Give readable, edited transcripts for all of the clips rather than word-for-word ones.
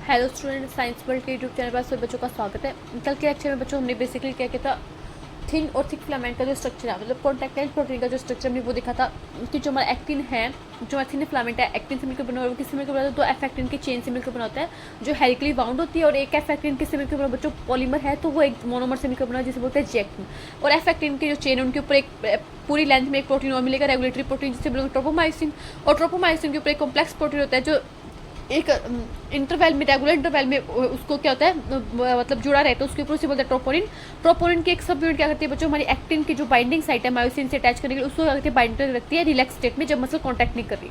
Hello student, science world के YouTube channel पर सभी बच्चों का स्वागत है। कल के लेक्चर में बच्चों हमने बेसिकली क्या किया था, थिन और थिक फिलामेंट का जो स्ट्रक्चर है, मतलब कॉन्टैक्टाइल प्रोटीन का जो स्ट्रक्चर हमने वो देखा था कि जो हमारा एक्टिन है, जो हमारा थिन फिलामेंट है, एक्टिन से मिलकर बना और किससे मिलकर बना होता है, दो एफ एक्टिन की चेन से मिलकर बना होता है जो हेलिकली बाउंड होती है, और एक एफ एक्टिन किससे मिलकर बना बच्चों पॉलीमर है तो वो एक मोनोमर से मिलकर बना जिसे बोलते हैं जेक्टिन। और एफ एक्टिन की जो चेन है उनके ऊपर एक पूरी लेंथ में एक प्रोटीन और मिलेगा, रेगुलेटरी प्रोटीन जिसे बोलते हैं ट्रोपोमाइसिन। और ट्रोपोमाइसिन के ऊपर एक कॉम्प्लेक्स प्रोटीन होता है जो एक इंटरवल में, रेगुलर इंटरवल में उसको क्या होता है मतलब जुड़ा रहता है, उसके ऊपर उसे बोलते हैं ट्रोपोनिन। ट्रोपोनिन की एक सब यूनिट क्या करती है बच्चों, हमारी एक्टिन की जो बाइंडिंग साइट है मायोसिन से अटैच करने के लिए, उसको क्या करती है बाइंड कर रखती है रिलैक्स स्टेट में जब मसल कॉन्टैक्ट नहीं कर रही।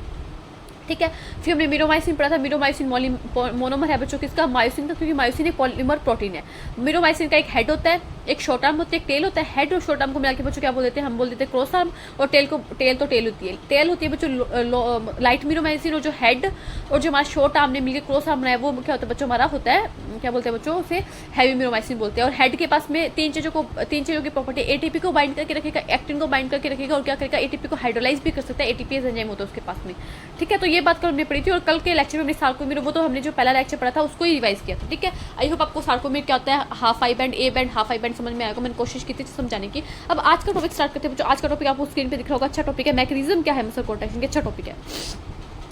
ठीक है, फिर हमने मिरोमाइसिन पढ़ा था। मिरोमाइसिन मोनोमर है बच्चों किसका, मायोसिन का, क्योंकि मायोसिन एक पॉलीमर प्रोटीन है। मिरोमाइसिन का एक हेड होता है, एक शॉर्ट आर्म होता है, एक टेल होता है। हेड और शॉर्ट आर्म को मिला के बच्चों क्या बोल देते हैं, हम बोल देते हैं क्रॉस आर्म। और टेल तो टेल होती है, टेल होती है बच्चों लाइट मिरोमाइसिन। और जो हेड और जो हमारा शॉर्ट आर्म ने मिलकर क्रॉस आर्म बनाया वो क्या होता है बच्चों, हमारा होता है क्या बोलते हैं बच्चों, उसे हैवी मिरोमाइसिन बोलते हैं। और हेड के पास में तीन चीज़ों की प्रॉपर्टी, एटीपी को बाइंड करके रखेगा, एक्टिन को बाइंड करके रखेगा, और क्या करेगा एटीपी को हाइड्रोलाइज भी कर सकता है, एटीपीएस एंजाइम होता है उसके पास में। ठीक है, तो ये बात कल हमने पढ़ी थी। और कल के लेक्चर में हमने सार्कोमेर, वो तो हमने जो पहला लेक्चर पढ़ा था उसको ही रिवाइज किया था। ठीक है, आई होप आपको सार्कोमेर क्या होता है, half I band, A band, half I band समझ में आएगा। मैंने कोशिश की थी समझाने की। अब आज का टॉपिक स्टार्ट करते हैं बच्चों। आज का टॉपिक आपको स्क्रीन पे दिख रहा होगा, अच्छा टॉपिक है, मैकेनिज्म क्या है मसल कॉन्ट्रैक्शन के, अच्छा टॉपिक है।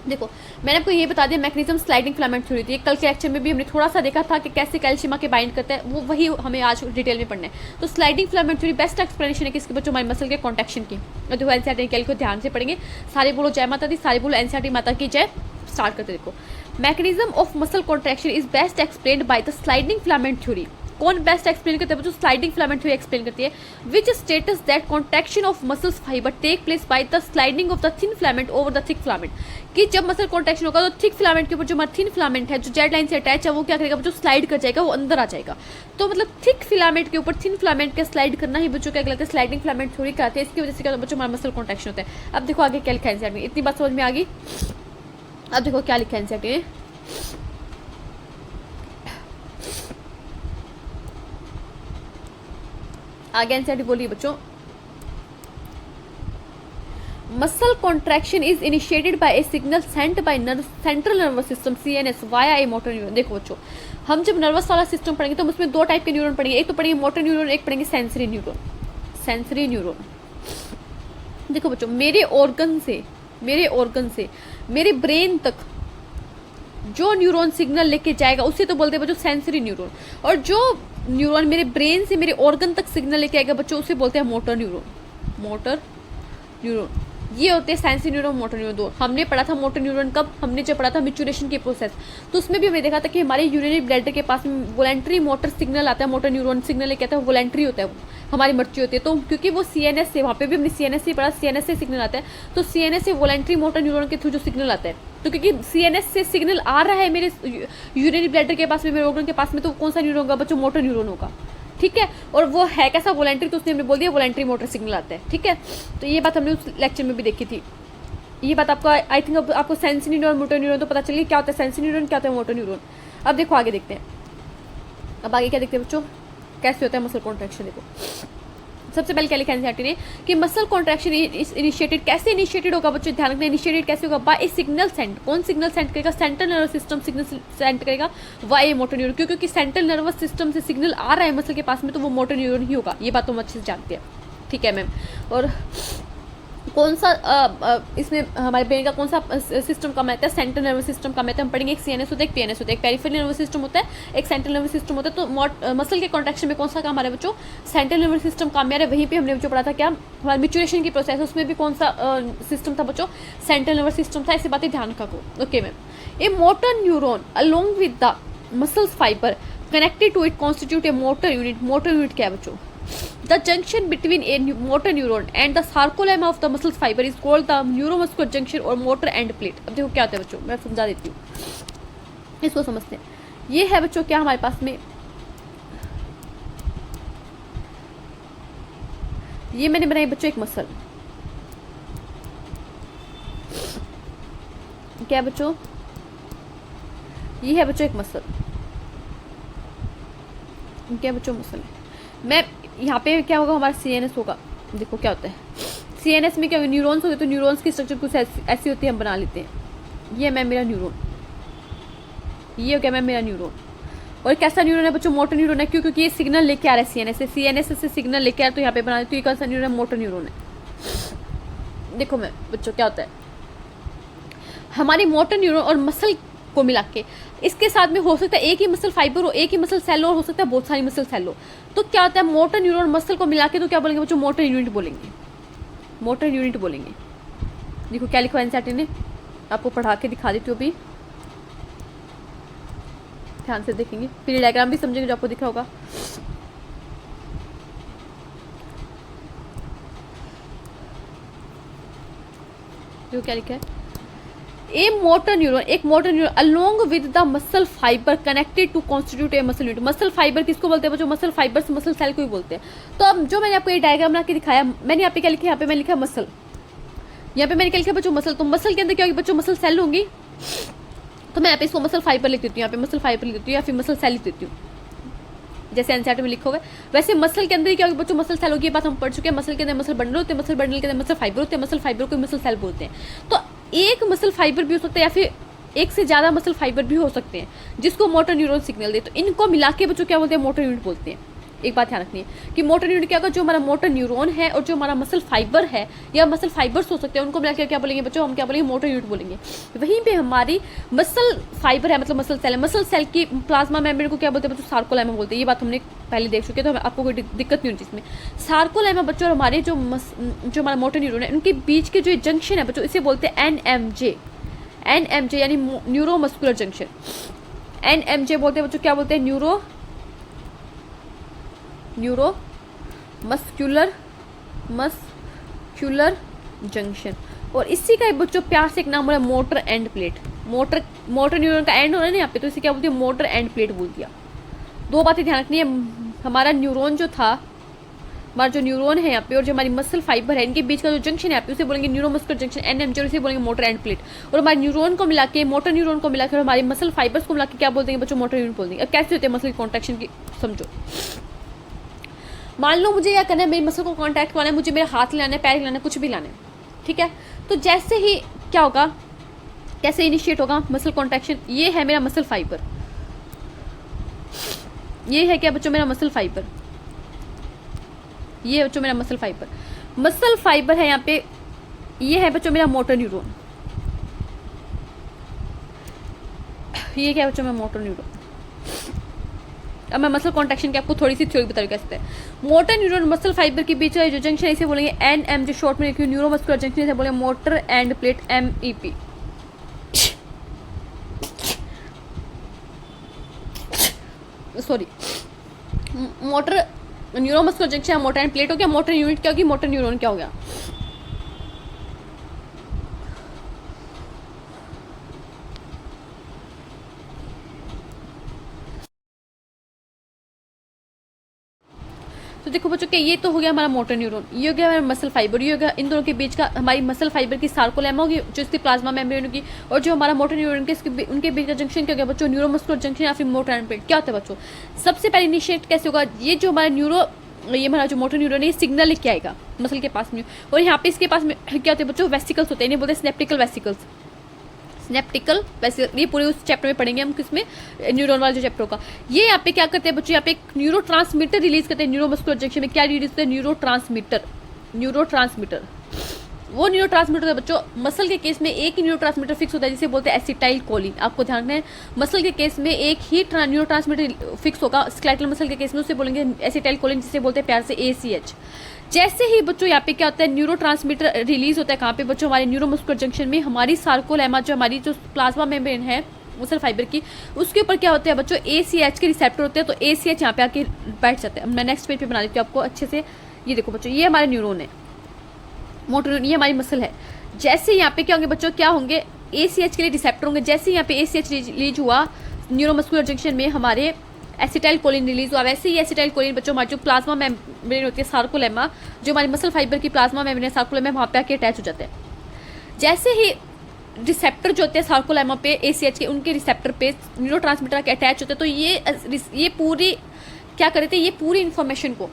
देखो मैंने आपको ये बता दिया, मैकेनिज्म स्लाइडिंग फिलामेंट थ्योरी थी। कल के लेक्चर में भी हमने थोड़ा सा देखा था कि कैसे कैल्शियम आके बाइंड करता है, वो वही हमें आज डिटेल में पढ़ना है। तो sliding filament theory best explanation है किसके बच्चों, हमारे मसल के कॉन्ट्रैक्शन की। तो एनसीईआरटी कैल को ध्यान से पढ़ेंगे। सारे बोलो जय माता दी, सारे बोलो एनसीईआरटी माता की जय। स्टार्ट करते देखो, mechanism of muscle contraction is best explained by the sliding filament theory. कौन बेस्ट एक्सप्लेन करते हैं बच्चों, स्लाइडिंग फिलामेंट थ्योरी एक्सप्लेन करती है। Which states that contraction of muscles fibre take place by the sliding of the thin filament over the thick filament. कि जब muscle contraction होगा तो थिक फिलामेंट के ऊपर जो हमारा थिन फिलामेंट है जो जेड लाइन से अटैच है वो क्या करेगा बच्चों, स्लाइड कर जाएगा, वो अंदर आ जाएगा। तो मतलब थिक फिलामेंट के ऊपर थिन फिलामेंट के स्लाइड करना ही बच्चों क्या कहलाता है, स्लाइडिंग फिलामेंट थ्योरी कहते हैं। इसकी वजह से क्या बच्चों हमारा मसल कॉन्ट्रैक्शन होता है। अब देखो आगे क्या लिखा है एनसीईआरटी में, इतनी बात समझ में आ गई। अब देखो क्या लिखा है एनसीईआरटी में, आगे एनसीईआरटी बोल रही है बच्चों, muscle contraction is initiated bye a signal sent by central nervous system CNS via A motor neuron. देखो बच्चों, हम जब नर्वस वाला सिस्टम पढ़ेंगे तो हम उसमें दो टाइप के न्यूरॉन पढ़ेंगे, एक तो पढ़ेंगे मोटर न्यूरॉन, एक पढ़ेंगे सेंसरी न्यूरॉन। सेंसरी न्यूरॉन देखो बच्चों, मेरे ऑर्गन से मेरे ब्रेन तक जो न्यूरॉन सिग्नल लेके जाएगा उसे तो बोलते हैं बच्चों सेंसरी न्यूरॉन। और जो न्यूरॉन मेरे ब्रेन से मेरे ऑर्गन तक सिग्नल लेके आएगा बच्चों उसे बोलते हैं मोटर न्यूरॉन। मोटर न्यूरॉन ये होते हैं सेंसरी न्यूरॉन, मोटर न्यूरॉन दो। हमने पढ़ा था मोटर न्यूरॉन कब, हमने जब पढ़ा था मैच्योरेशन की प्रोसेस, तो उसमें भी हमने देखा था कि हमारे यूरिनरी ब्लैडर के पास में वोलेंट्री मोटर सिग्नल आता है, मोटर न्यूरॉन सिग्नल लेके आता है, वोलेंट्री होता है, हमारी मर्जी होती है। तो क्योंकि वो सीएनएस से, वहाँ पे भी हमने सीएनएस से पढ़ा, सीएनएस से सिग्नल आता है, तो सीएनएस से वोलेंट्री मोटर न्यूरॉन के थ्रू जो सिग्नल आता है, तो क्योंकि सीएनएस से सिग्नल आ रहा है मेरे यूरिनरी ब्लैडर के पास में, मेरे ऑर्गन के पास में, तो कौन सा न्यूरॉन होगा बच्चों, मोटर न्यूरॉन होगा। ठीक है, और वो है कैसा वोलेंट्री, तो उसने हमने बोल दिया वोलेंट्री मोटर सिग्नल आता है। ठीक है, तो ये बात हमने उस लेक्चर में भी देखी थी। ये बात आपको आई थिंक आपको सेंसरी न्यूरॉन मोटर न्यूरॉन तो पता चलिए क्या होता है सेंसरी न्यूरॉन, क्या होता है मोटर न्यूरॉन। अब देखो आगे देखते हैं, अब आगे क्या देखते हैं बच्चों, कैसे होता है मसल कॉन्ट्रैक्शन। देखो सबसे पहले क्या लिखा है एनसीईआरटी ने कि मसल कॉन्ट्रैक्शन इनिशिएटेड, कैसे इनिशिएटेड होगा बच्चों, ध्यान रखना, इनिशिएटेड कैसे होगा, बाय ए सिग्नल सेंट। कौन सिग्नल सेंट करेगा, central nervous system signal sent करेगा, वाई ए मोटर न्यूरॉन। क्योंकि सेंट्रल नर्वस सिस्टम से सिग्नल आ रहा है मसल के पास में, तो वो मोटर न्यूरॉन ही होगा। ये बात तुम अच्छे से जानते हैं। ठीक है मैम, और कौन सा इसमें हमारे ब्रेन का कौन सा सिस्टम काम आता है, सेंट्रल नर्वस सिस्टम काम आता है। हम पढ़ेंगे एक सीएनएस होता है, एक पीएनएस होता है, एक पेरिफेरल नर्वस सिस्टम होता है, एक सेंट्रल नर्वस सिस्टम होता है। तो मसल के कॉन्ट्रैक्शन में कौन सा काम आ रहा है बच्चों, सेंट्रल नर्वस सिस्टम काम आ रहा है। वहीं पे हमने जो पढ़ा था क्या, हमारे मैच्योरेशन की प्रोसेस, उसमें भी कौन सा सिस्टम था बच्चों, सेंट्रल नर्वस सिस्टम था। ऐसी बातें ध्यान रखो। Okay ma'am, a motor neuron along with the muscles fibre connected to it constitute a motor unit. Motor unit क्या है बच्चों, the junction between a motor neuron and the sarcolemma of the muscle fiber is called the neuromuscular junction or motor end plate। अब देखो क्या होता है बच्चों, मैं समझा देती हूँ, इसको समझते हैं। ये है बच्चों क्या हमारे पास में, ये मैंने बनाई बच्चों एक मसल, क्या है बच्चों, ये है बच्चों एक मसल, क्या बच्चों मसल है। मैं यहाँ पे क्या होगा, हमारा सीएनएस होगा। देखो क्या होता है सीएनएस में, क्या न्यूरॉन्स होते हैं, तो न्यूरॉन्स की स्ट्रक्चर कुछ ऐसी होती है, हम बना लेते हैं। ये मैं मेरा न्यूरॉन, ये हो गया मैम मेरा न्यूरॉन। और कैसा न्यूरॉन है बच्चों? मोटर न्यूरॉन है। क्यों? क्योंकि ये सिग्नल लेके आ रहा है सीएनएस से, सीएनएस से सिग्नल लेके आ रहा है, तो यहाँ पे बना तो ये कौन सा न्यूरॉन है? मोटर न्यूरॉन है। देखो मैं बच्चों क्या होता है, हमारी मोटर न्यूरॉन और मसल को मिला के इसके साथ में हो सकता है एक ही मसल फाइबर हो, एक ही मसल सेल हो सकता है बहुत सारी मसल सेल हो। तो क्या होता है, मोटर न्यूरॉन मसल को मिला के तो क्या बोलेंगे बच्चों? मोटर यूनिट बोलेंगे, मोटर यूनिट बोलेंगे। देखो क्या लिखा है एनसीईआरटी ने, आपको पढ़ा के दिखा देती हूँ अभी, ध्यान से देखेंगे फिर डायग्राम भी समझेंगे जो आपको दिख रहा होगा। देखो क्या लिखा है, ए मोटर न्यूरॉन, एक motor neuron along with the muscle fibre connected to constitute a muscle unit. Muscle fibre किसको बोलते हैं बच्चों? मसल फाइबर से मसल सेल को ही बोलते हैं। तो अब जो मैंने आपको ये डायग्राम बना के दिखाया, मैंने यहाँ पे क्या लिखा है? यहाँ पे मैंने लिखा मसल, यहाँ पे मैंने क्या लिखा बच्चों? मसल। तो मसल के अंदर क्या होगी बच्चों? मसल सेल होंगी। तो मैं यहाँ पे इसको मसल फाइबर लिख देती हूँ, यहाँ पे मसल फाइबर लिख देती हूँ या फिर मसल सेल लिख देती हूँ, जैसे एनसीईआरटी में लिखा होगा। वैसे मसल के अंदर क्या होगी बच्चों? मसल सेल होगी। ये बात हम पढ़ चुके हैं। मसल के अंदर मसल बंडल होते हैं, मसल बंडल के अंदर मसल फाइबर होते हैं, मसल फाइबर को मसल सेल बोलते हैं। तो एक मसल फाइबर भी हो सकता है या फिर एक से ज़्यादा मसल फाइबर भी हो सकते हैं जिसको मोटर न्यूरॉन सिग्नल दे। तो इनको मिला के बच्चों क्या बोलते हैं? मोटर यूनिट बोलते हैं। एक बात ध्यान रखनी है कि मोटर यूनिट क्या होगा? जो हमारा मोटर न्यूरॉन है और जो हमारा मसल फाइबर है या मसल फाइबर्स हो सकते हैं, उनको मिलाकर क्या बोलेंगे बच्चों? हम क्या बोलेंगे? मोटर यूनिट बोलेंगे। वहीं पे हमारी मसल फाइबर है, मतलब मसल सेल है, मसल सेल की प्लाज्मा मेम्ब्रेन को क्या बोलते हैं बच्चों? सार्कोलेमा बोलते हैं। ये बात हमने पहले देख चुके हैं, तो आपको कोई दिक्कत नहीं होती इसमें। सार्कोलेमा बच्चों और हमारे जो हमारा मोटर न्यूरॉन है, उनके बीच के जो जंक्शन है बच्चों, इसे बोलते हैं एनएमजे। एनएमजे यानी न्यूरो मस्कुलर जंक्शन, एनएमजे बोलते हैं बच्चों। क्या बोलते हैं? Neuro muscular junction. और इसी का बच्चों प्यार से एक नाम है motor end plate. Motor neuron का एंड हो रहा है ना यहाँ पे, तो इसे क्या बोलते हैं? मोटर एंड प्लेट बोल दिया। दो बातें ध्यान रखनी है, हमारा न्यूरॉन जो था, हमारा जो न्यूरॉन है यहाँ पे और जो हमारी मसल फाइबर है, इनके बीच का जो जंक्शन है यहाँ पे उसे बोलेंगे न्यूरोमस्कुलर जंक्शन एनएमजे, और इसे बोलेंगे मोटर एंड प्लेट। और हमारे न्यूरॉन को मिला के, मोटर न्यूरॉन को मिलाकर हमारी मसल फाइबर्स को मिला के क्या बोल देंगे बच्चों? मोटर यूनिट बोल देंगे। अब कैसे होते हैं मसल कॉन्ट्रैक्शन की, समझो। मान लो मुझे क्या करना है, मेरी मसल को कॉन्ट्रैक्ट करना है, मुझे मेरा हाथ हिलाना है, पैर हिलाना है, कुछ भी लाना है, ठीक है। तो जैसे ही क्या होगा, कैसे इनिशिएट होगा मसल कॉन्ट्रैक्शन? ये है मेरा मसल फाइबर, ये है क्या बच्चों? मेरा मसल फाइबर, ये बच्चों मेरा मसल फाइबर। मसल फाइबर है यहाँ पे, ये है बच्चों मेरा मोटर न्यूरॉन, ये क्या बच्चों मेरा मोटर न्यूरॉन। अब मैं मसल कॉन्ट्रैक्शन की आपको थोड़ी सी थ्योरी बता रही हूँ कैसे है। मोटर न्यूरॉन मसल फाइबर के बीच जो जंक्शन है इसे बोलेंगे एनएम, जो शॉर्ट में लिखी न्यूरो मस्कुलर जंक्शन, इसे बोलेंगे motor end plate, MEP. Sorry, motor neuro muscular junction motor end plate हो गया, मोटर यूनिट क्या होगी? मोटर न्यूरॉन क्या हो गया? तो देखो बच्चों, क्या ये तो हो गया हमारा मोटर न्यूरॉन, ये हो गया हमारा मसल फाइबर, ये हो गया इन दोनों के बीच का हमारी मसल फाइबर की सार्कोलेमा होगी जो इसकी प्लाज्मा मेम्ब्रेन होगी, और जो हमारा मोटर न्यूरॉन के उनके बीच का जंक्शन क्या हो गया बच्चों? न्यूरोमस्कुलर जंक्शन या फिर मोटर एंड प्लेट। क्या होता है बच्चों? सबसे पहले इनिशिएट कैसे होगा? ये जो हमारा ये हमारा जो मोटर न्यूरॉन है, ये सिग्नल लेके आएगा मसल के पास में, और यहाँ पे इसके पास में क्या होते हैं बच्चों? वेसिकल्स होते हैं, इन्हें बोलते हैं स्नेप्टिकल वेसिकल्स। स्नेप्टिकल वेसिकल, ये पूरे उस चैप्टर में पढ़ेंगे हम, किसमें? न्यूरॉन वाला जो चैप्टर होगा। ये यहाँ पे क्या करते हैं बच्चों? यहाँ पे एक न्यूरो ट्रांसमीटर रिलीज करते हैं न्यूरोमस्कुलर जंक्शन में। क्या रिलीज करते हैं? Neuro transmitter. वो न्यूरो ट्रांसमीटर है बच्चों, मसल के केस में एक ही न्यूरो ट्रांसमीटर फिक्स होता है जिसे बोलते हैं एसिटाइल कोलिन। आपको ध्यान रखना है, मसल के केस में एक ही न्यूरो ट्रांसमीटर फिक्स होगा, स्केलेटल मसल के केस में उसे बोलेंगे एसिटाइल कोलिन, जिसे बोलते हैं प्यार से ACH। जैसे ही बच्चों यहाँ पे क्या होता है? न्यूरो ट्रांसमीटर रिलीज होता है कहाँ पे बच्चों? हमारे न्यूरोमस्कुलर जंक्शन में। हमारी सार्कोलेमा जो हमारी जो प्लाज्मा मेम्ब्रेन है मसल फाइबर की, उसके ऊपर क्या होता है बच्चों? ACH के रिसेप्टर होते हैं, तो ACH यहाँ पे आके बैठ जाते हैं। मैं नेक्स्ट पेज पे बना देती हूँ आपको अच्छे से। ये देखो बच्चों, ये हमारे न्यूरॉन है, मोटर न्यूरॉन, ये हमारी मसल है। जैसे यहाँ पे क्या होंगे बच्चों? क्या होंगे? ACH के लिए रिसेप्टर होंगे। जैसे यहाँ पे ACH रिलीज हुआ न्यूरोमस्कुलर जंक्शन में, हमारे एसिटाइल कोलिन रिलीज हुआ। वैसे ही एसिटाइल कोलिन बच्चों हमारी जो प्लाज्मा मेम्ब्रेन होती है सार्कोलेमा, जो हमारी मसल फाइबर की प्लाज्मा मेम्ब्रेन सार्कोलेमा, वहाँ पे आके अटैच हो जाता है। जैसे ही रिसेप्टर जो होते हैं सार्कोलेमा पे ACH के, उनके रिसेप्टर पे न्यूरो ट्रांसमीटर के अटैच होते हैं, तो ये पूरी क्या करते हैं? ये पूरी इन्फॉर्मेशन को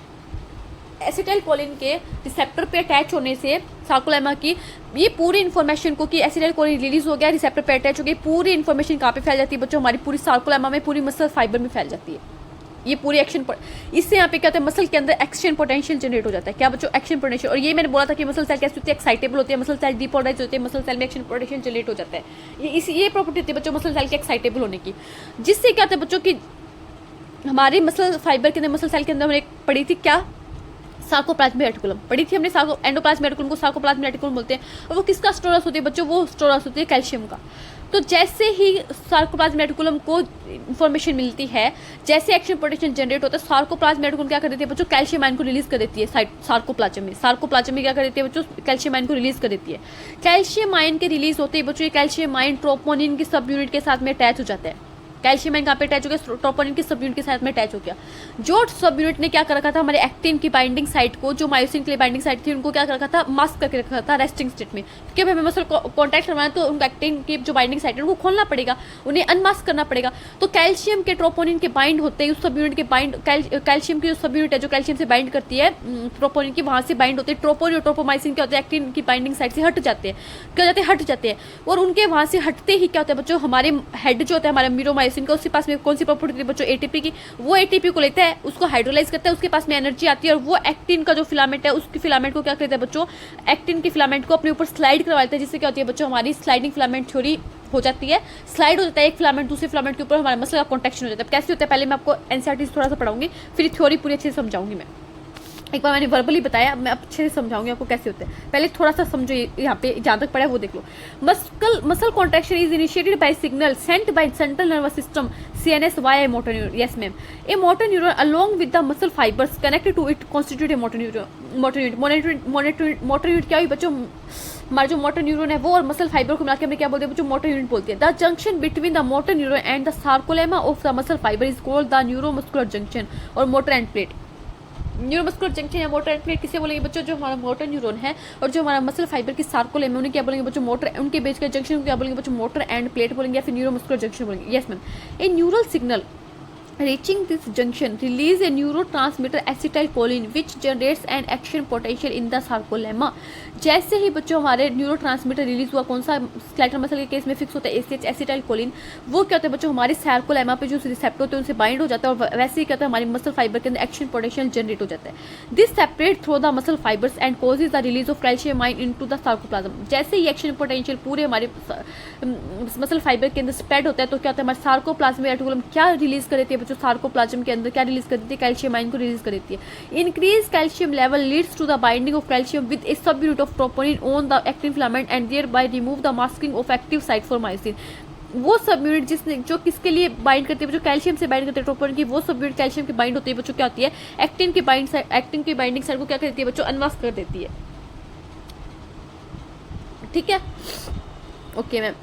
एसिटाइल कोलिन के रिसेप्टर पे अटैच होने से सार्कोलेमा की ये पूरी इन्फॉर्मेशन को कि एसिटाइल कोलिन रिलीज हो गया, रिसेप्टर पे अटैच हो गई, पूरी इन्फॉर्मेशन कहाँ पे फैल जाती है बच्चों, हमारी पूरी सार्कोलेमा में, पूरी मसल फाइबर में फैल जाती है ये पूरी एक्शन। इससे यहाँ पे क्या होता है, मसल के अंदर एक्शन पोटेंशियल जनरेट हो जाता है। क्या बच्चों, एक्शन पोटेंशियल। और ये मैंने बोला था कि मसल सेल कैसी होती है, एक्साइटेबल होती है, मसल सेल डिपोलराइज होती है, मसल सेल में एक्शन पोटेंशियल जनरेट हो जाता है। ये प्रॉपर्टी होती है बच्चों मसल सेल के एक्साइटेबल होने की, जिससे क्या होता है बच्चों की हमारे मसल फाइबर के अंदर, मसल सेल के अंदर हमने पढ़ी थी क्या, सार्कोप्लाज्मिक रेटिकुलम पढ़ी थी हमने। एंडोप्लाज्मिक रेटिकुलम को सार्कोप्लाज्मिक रेटिकुलम बोलते हैं। और वो किसका स्टोरस होती है बच्चों, वो स्टोरस होती है कैल्शियम का। तो जैसे ही सार्कोप्लाज्मिक रेटिकुलम को इन्फॉर्मेशन मिलती है, जैसे एक्शन पोटेंशियल जनरेट होता है, सार्कोप्लाज्मिक रेटिकुलम क्या कर देती है बच्चों, कैल्शियम आयन को रिलीज कर देती है। सार्कोप्लाज्म में क्या कर देती है बच्चों, कैल्शियम आयन को रिलीज कर देती है। कैल्शियम आयन के रिलीज होते ही बच्चों ये कैल्शियम आयन ट्रोपोनिन की सब यूनिट के साथ में अटैच हो जाता है। कैल्शियम आयन कहाँ पे अटैच हो गया, ट्रोपोनिन की सब यूनिट के साथ में अटैच हो गया। जो सब यूनिट ने क्या कर रखा था, हमारे एक्टिन की बाइंडिंग साइट को, जो मायोसिन के लिए बाइंडिंग साइट थी, उनको क्या कर रखा था, मास्क करके रखा था रेस्टिंग स्टेट में। क्योंकि हमें मसल कॉन्टैक्ट करवाना है तो उनको एक्टिन की जो बाइंडिंग साइट है उनको खोलना पड़ेगा, उन्हें अनमास्क करना पड़ेगा। तो कैल्शियम के ट्रोपोनिन के बाइंड होते हैं उस सब यूनिट के बाइंड, कैल्शियम की जो सब यूनिट है जो कैल्शियम से बाइंड करती है ट्रोपोनिन की, वहाँ से बाइंड होते हैं। ट्रोपोनिन और ट्रोपोमाइसिन क्या होते हैं, एक्टिन की बाइंडिंग साइट से हट जाते हैं, क्या जाते हैं, हट जाते हैं। और उनके वहाँ से हटते ही क्या होता है बच्चों, हमारे हेड जो होता है हमारा मीरोमायोसिन का, उसके पास में कौन सी प्रॉपर्टी होती है बच्चों, एटीपी की। वो एटीपी को लेता है, उसको हाइड्रोलाइज करता है, उसके पास में एनर्जी आती है, और वो एक्टिन का जो फिलामेंट है उसकी फिलामेंट को क्या करता है बच्चों, एक्टिन की फिलामेंट को अपने ऊपर स्लाइड करवा लेता है, जिससे क्या होती है बच्चों, हमारी स्लाइडिंग फिलामेंट थ्योरी हो जाती है। स्लाइड हो जाता है एक फिलामेंट दूसरे फिलामेंट के ऊपर, हमारे मसल का कॉन्ट्रैक्शन हो जाता है। कैसे होता है पहले मैं आपको एनसीईआरटी थोड़ा सा पढ़ाऊंगी, फिर थ्योरी पूरी अच्छे से समझाऊंगी। मैं एक बार मैंने वर्बली बताया, मैं अच्छे से समझाऊंगी आपको कैसे होते हैं। पहले थोड़ा सा समझो, यहाँ पे जहाँ तक पढ़ा है वो देख लो। Muscle contraction is initiated by signal sent by central nervous system CNS via motor neuron. Yes ma'am, a motor neuron along with the muscle fibres connected to it constitute a motor unit. Motor unit क्या हुई बच्चों, हमारा जो motor neuron है वो और muscle fibre को मिलाकर हमने क्या बोलते हैं बच्चों, मोटर यूनिट बोलते हैं। The junction between the motor neuron and the sarcolemma of the muscle fibre is called the neuromuscular junction और motor end plate. Neuromuscular junction या मोटर एंड प्लेट किसे बोलेंगे बच्चों, जो हमारा मोटर न्यूरॉन है और जो हमारा मसल फाइबर की सार्कोलेमा, उन्हें क्या बोलेंगे बच्चों, मोटर, उनके बीच के जंक्शन को क्या बोलेंगे बच्चों, मोटर एंड प्लेट बोलेंगे, या फिर न्यूरोमस्कुलर जंक्शन बोलेंगे। Yes ma'am, A neural signal reaching this junction release a neurotransmitter acetylcholine which generates an action potential in the sarcolemma। जैसे ही बच्चों हमारे न्यूरोट्रांसमीटर रिलीज हुआ, कौन सा, स्केलेटल मसल के केस में फिक्स होता है ACH एसिटाइलकोलिन, वो क्या होता है बच्चों, हमारे सार्कोलेमा पे जो रिसेप्टर होते हैं उनसे बाइंड हो जाता है, और वैसे ही क्या होता है हमारी मसल फाइबर के अंदर एक्शन पोटेंशियल जनरेट हो जाता है। This separate through the muscle fibres and causes the release of calcium ion into the sarcoplasm. जैसे ही एक्शन पोटेंशियल पूरे हमारे मसल फाइबर के अंदर स्प्रेड होता है, तो क्या होता है हमारे सार्कोप्लाज्मिक रेटिकुलम क्या रिलीज कर देती है बच्चों, सार्कोप्लाज्म के अंदर क्या रिलीज कर देती है, कैल्शियम आयन को रिलीज कर देती है। Increase calcium level leads to the binding of calcium with a subunit of troponin on the actin filament and thereby remove the masking of active site for myosin. वो सब unit जिसने जो किसके लिए bind करती है बच्चों, calcium से बाइंड करते हैं ट्रोपोनिन की, वो सब यूनिट कैल्शियम की बाइंड होती है बच्चों, क्या होती है, एक्टिन की बाइंडिंग साइट को क्या करती है बच्चों, अनमास्क कर देती है। ठीक है, ओके मैम।